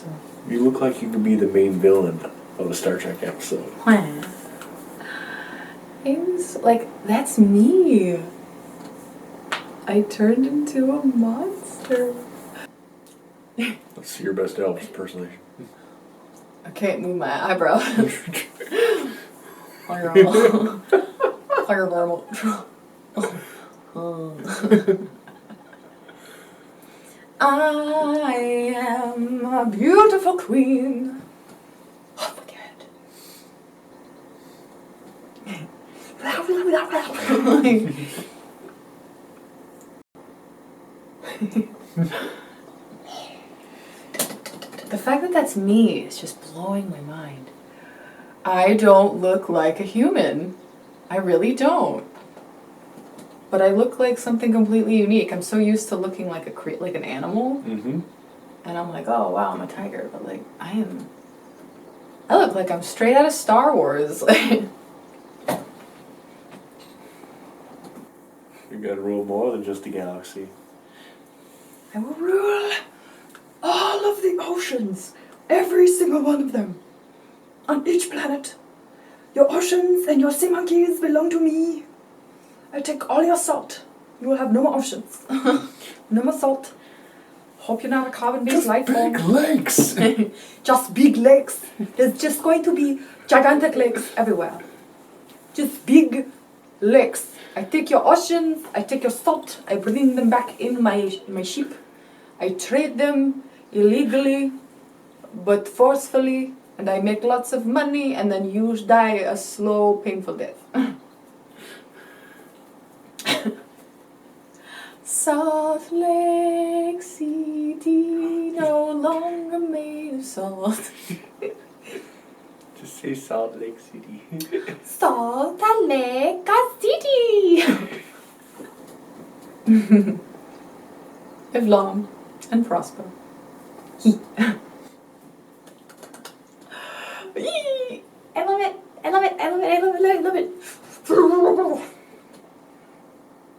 so. You look like you could be the main villain of a Star Trek episode. It was like, that's me. I turned into a monster. Let's see your best Elvis impersonation. I can't move my eyebrow. I am a beautiful queen. Oh my god. The fact that that's me is just blowing my mind. I don't look like a human. I really don't. But I look like something completely unique. I'm so used to looking like like an animal. Mm-hmm. And I'm like, oh wow, I'm a tiger. But like, I look like I'm straight out of Star Wars. You gotta rule more than just the galaxy. I will rule all of the oceans. Every single one of them. On each planet. Your oceans and your sea monkeys belong to me. I take all your salt. You will have no more oceans. No more salt. Hope you're not a carbon-based life form. Big lakes! Just big lakes. There's just going to be gigantic lakes everywhere. Just big lakes. I take your oceans, I take your salt, I bring them back in my ship. I trade them illegally, but forcefully, and I make lots of money, and then you die a slow, painful death. Salt Lake City, no longer made of salt. Just say Salt Lake City. Salt Lake City! Live long and prosper. I love it! I love it! I love it! I love it! I love it! I love it!